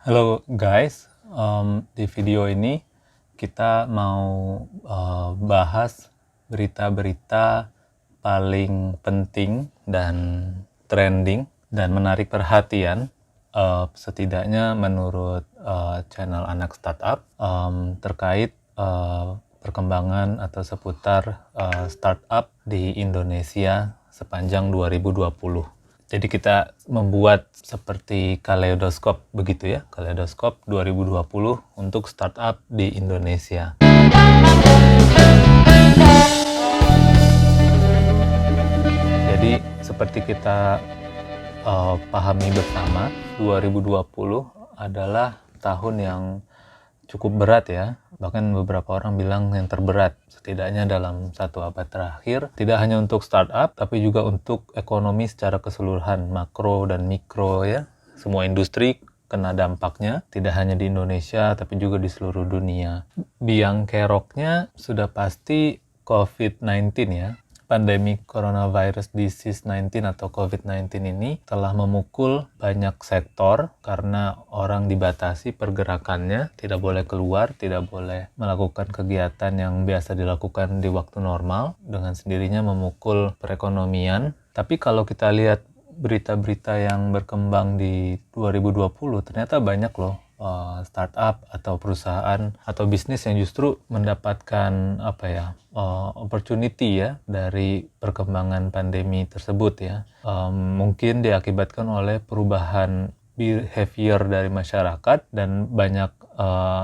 Halo guys, di video ini kita mau bahas berita-berita paling penting dan trending dan menarik perhatian, setidaknya menurut channel anak startup, terkait perkembangan atau seputar startup di Indonesia sepanjang 2020. Jadi kita membuat seperti kaleidoskop begitu ya, kaleidoskop 2020 untuk startup di Indonesia. Jadi seperti kita pahami bersama, 2020 adalah tahun yang cukup berat ya. Bahkan beberapa orang bilang yang terberat, setidaknya dalam satu abad terakhir. Tidak hanya untuk startup, tapi juga untuk ekonomi secara keseluruhan, makro dan mikro ya. Semua industri kena dampaknya, tidak hanya di Indonesia, tapi juga di seluruh dunia. Biang keroknya sudah pasti COVID-19 ya. Pandemi coronavirus disease 19 atau COVID-19 ini telah memukul banyak sektor karena orang dibatasi pergerakannya, tidak boleh keluar, tidak boleh melakukan kegiatan yang biasa dilakukan di waktu normal, dengan sendirinya memukul perekonomian. Tapi kalau kita lihat berita-berita yang berkembang di 2020, ternyata banyak loh startup atau perusahaan atau bisnis yang justru mendapatkan opportunity ya dari perkembangan pandemi tersebut ya. Mungkin diakibatkan oleh perubahan behavior dari masyarakat, dan banyak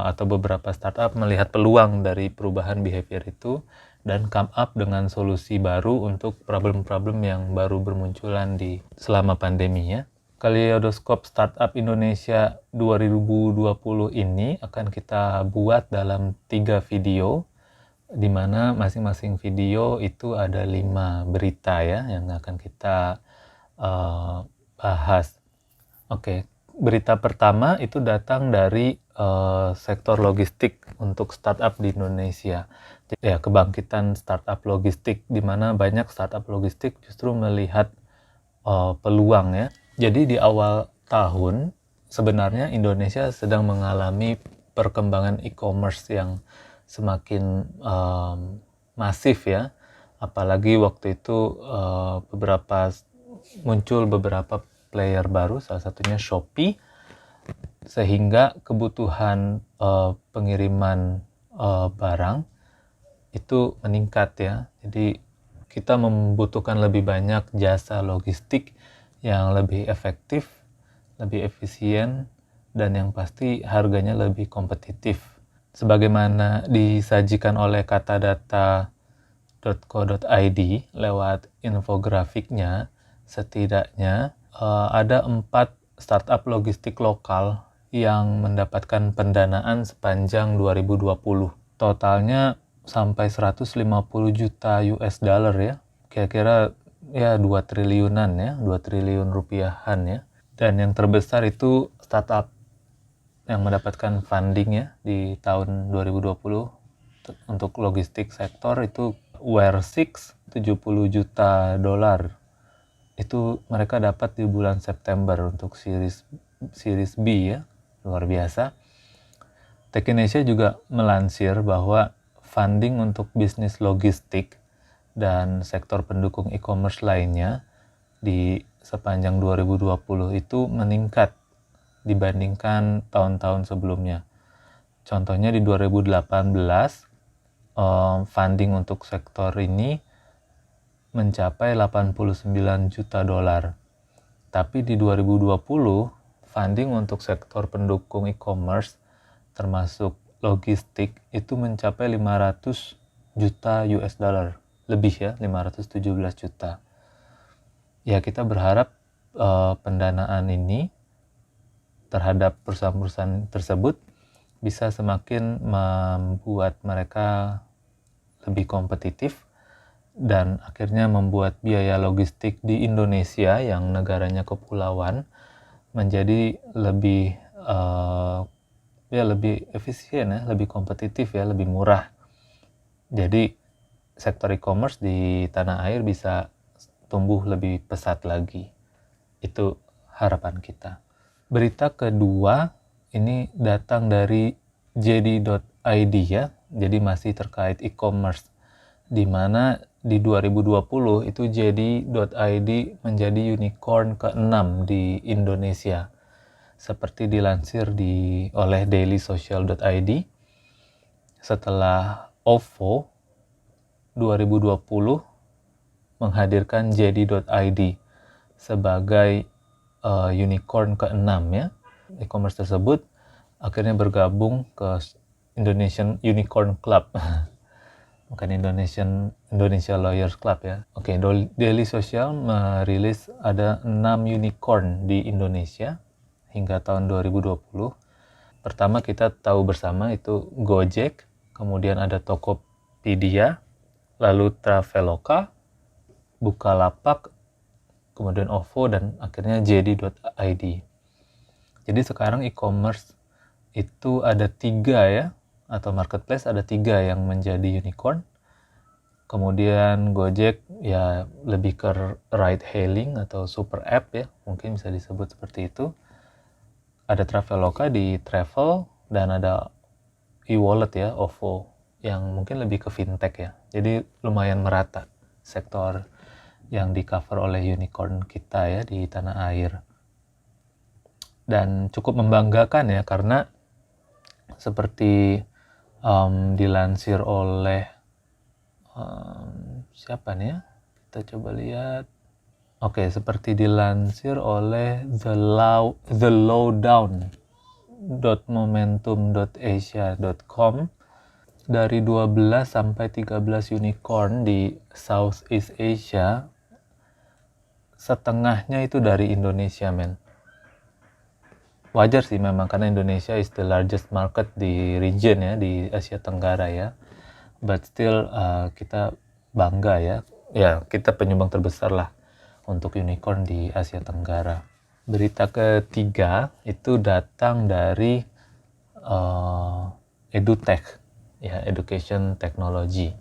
atau beberapa startup melihat peluang dari perubahan behavior itu dan come up dengan solusi baru untuk problem-problem yang baru bermunculan selama pandemi ya. Kaleidoskop Startup Indonesia 2020 ini akan kita buat dalam 3 video, di mana masing-masing video itu ada 5 berita ya yang akan kita bahas. Oke, berita pertama itu datang dari sektor logistik untuk startup di Indonesia. Ya, kebangkitan startup logistik, di mana banyak startup logistik justru melihat peluang ya. Jadi di awal tahun sebenarnya Indonesia sedang mengalami perkembangan e-commerce yang semakin masif ya. Apalagi waktu itu muncul beberapa player baru, salah satunya Shopee, sehingga kebutuhan pengiriman barang itu meningkat ya. Jadi kita membutuhkan lebih banyak jasa logistik yang lebih efektif, lebih efisien, dan yang pasti harganya lebih kompetitif. Sebagaimana disajikan oleh katadata.co.id lewat infografiknya, setidaknya ada 4 startup logistik lokal yang mendapatkan pendanaan sepanjang 2020. Totalnya sampai 150 juta US dollar ya. Kira-kira ya 2 triliunan ya, 2 triliun rupiahan ya. Dan yang terbesar itu startup yang mendapatkan funding ya di tahun 2020 untuk logistik sektor itu Ware6, 70 juta dolar. Itu mereka dapat di bulan September untuk series B ya, luar biasa. Techinasia juga melansir bahwa funding untuk bisnis logistik dan sektor pendukung e-commerce lainnya di sepanjang 2020 itu meningkat dibandingkan tahun-tahun sebelumnya. Contohnya di 2018, funding untuk sektor ini mencapai 89 juta dolar. Tapi di 2020, funding untuk sektor pendukung e-commerce termasuk logistik itu mencapai 500 juta US dollar. Lebih ya, 517 juta. Ya, kita berharap pendanaan ini terhadap perusahaan-perusahaan tersebut bisa semakin membuat mereka lebih kompetitif dan akhirnya membuat biaya logistik di Indonesia yang negaranya kepulauan menjadi lebih lebih efisien ya, lebih kompetitif ya, lebih murah. Jadi sektor e-commerce di tanah air bisa tumbuh lebih pesat lagi. Itu harapan kita. Berita kedua ini datang dari JD.id ya, jadi masih terkait e-commerce, di mana di 2020 itu JD.id menjadi unicorn ke-6 di Indonesia, seperti dilansir oleh dailysocial.id. Setelah OVO 2020 menghadirkan JD.id sebagai unicorn ke-6 ya. E-commerce tersebut akhirnya bergabung ke Indonesian Unicorn Club. Bukan Indonesia Lawyers Club ya. Oke, Daily Social merilis ada 6 unicorn di Indonesia hingga tahun 2020. Pertama kita tahu bersama itu Gojek, kemudian ada Tokopedia, lalu Traveloka, Bukalapak, kemudian OVO, dan akhirnya JD.id. Jadi sekarang e-commerce itu ada 3 ya, atau marketplace ada 3 yang menjadi unicorn. Kemudian Gojek ya lebih ke ride hailing atau super app ya, mungkin bisa disebut seperti itu. Ada Traveloka di travel, dan ada e-wallet ya, OVO, yang mungkin lebih ke fintech ya. Jadi lumayan merata sektor yang di cover oleh unicorn kita ya di tanah air. Dan cukup membanggakan ya, karena seperti dilansir oleh siapa nih ya? Kita coba lihat. Oke, seperti dilansir oleh The Lowdown.momentum.asia.com, dari 12 sampai 13 unicorn di Southeast Asia, setengahnya itu dari Indonesia, men. Wajar sih memang, karena Indonesia is the largest market di region ya, di Asia Tenggara ya. But still kita bangga ya. Ya, kita penyumbang terbesar lah untuk unicorn di Asia Tenggara. Berita ketiga itu datang dari EduTech ya, Education Technology.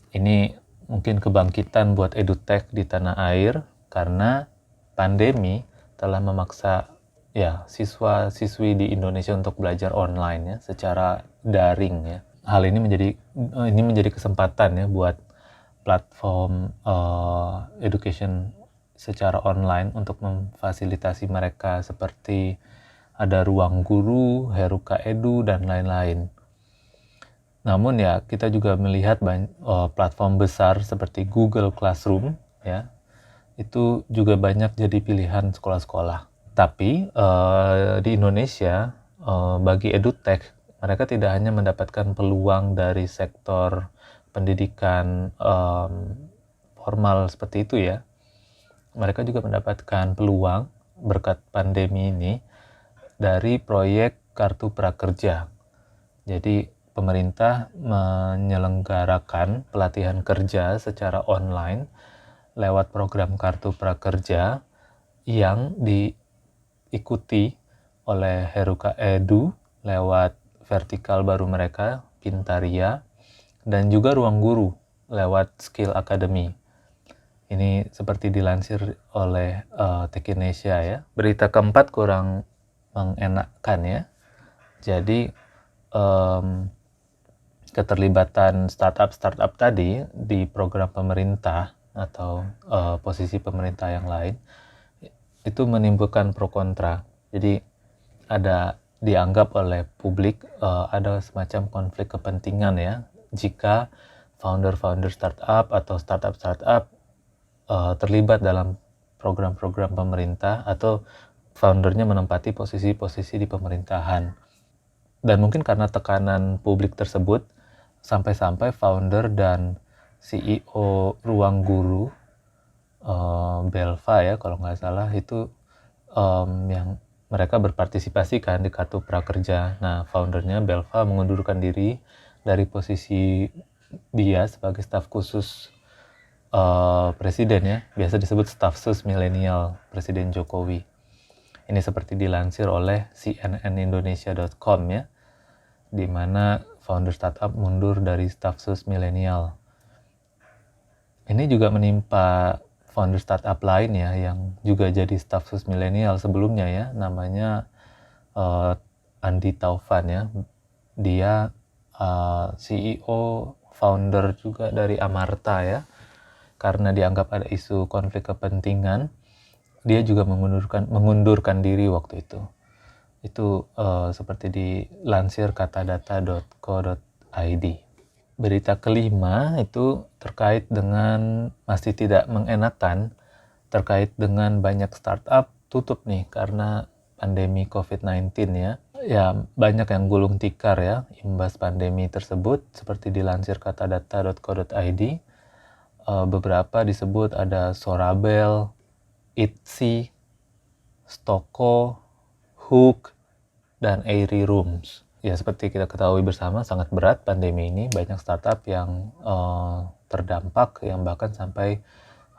Ini mungkin kebangkitan buat EduTech di tanah air, karena pandemi telah memaksa ya siswa-siswi di Indonesia untuk belajar online ya, secara daring ya. Hal ini menjadi kesempatan ya buat platform education secara online untuk memfasilitasi mereka, seperti ada Ruang Guru, Heruka Edu, dan lain-lain. Namun ya kita juga melihat platform besar seperti Google Classroom ya, itu juga banyak jadi pilihan sekolah-sekolah. Tapi di Indonesia bagi EduTech, mereka tidak hanya mendapatkan peluang dari sektor pendidikan formal seperti itu ya, mereka juga mendapatkan peluang berkat pandemi ini dari proyek Kartu Prakerja. Jadi pemerintah menyelenggarakan pelatihan kerja secara online lewat program Kartu Prakerja yang diikuti oleh Heruka Edu lewat vertikal baru mereka, Pintaria, dan juga Ruang Guru lewat Skill Academy. Ini seperti dilansir oleh Techinesia ya. Berita keempat kurang mengenakkan ya. Jadi keterlibatan startup tadi di program pemerintah atau posisi pemerintah yang lain itu menimbulkan pro kontra. Jadi dianggap oleh publik ada semacam konflik kepentingan ya, jika founder startup atau startup terlibat dalam program-program pemerintah atau foundernya menempati posisi-posisi di pemerintahan. Dan mungkin karena tekanan publik tersebut, sampai-sampai founder dan CEO Ruang Guru, Belva ya kalau nggak salah, itu yang mereka berpartisipasi kan di Kartu Prakerja. Nah, foundernya Belva mengundurkan diri dari posisi dia sebagai staf khusus presiden ya, biasa disebut staf sus milenial Presiden Jokowi. Ini seperti dilansir oleh cnnindonesia.com ya, di mana founder startup mundur dari staf sus milenial. Ini juga menimpa founder startup lain ya, yang juga jadi staf sus milenial sebelumnya ya, namanya Andi Taufan ya. Dia CEO, founder juga dari Amarta ya. Karena dianggap ada isu konflik kepentingan, dia juga mengundurkan diri waktu itu. Itu seperti dilansir katadata.co.id. Berita kelima itu terkait dengan masih tidak mengenakan, terkait dengan banyak startup tutup nih karena pandemi COVID-19 ya. Ya, banyak yang gulung tikar ya imbas pandemi tersebut, seperti dilansir katadata.co.id. Beberapa disebut ada Sorabel, Etsy, Stoko, Hook, dan Airy Rooms. Ya, seperti kita ketahui bersama, sangat berat pandemi ini. Banyak startup yang terdampak, yang bahkan sampai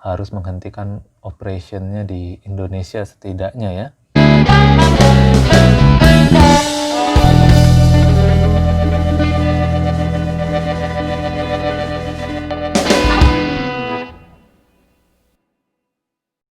harus menghentikan operationnya di Indonesia setidaknya ya.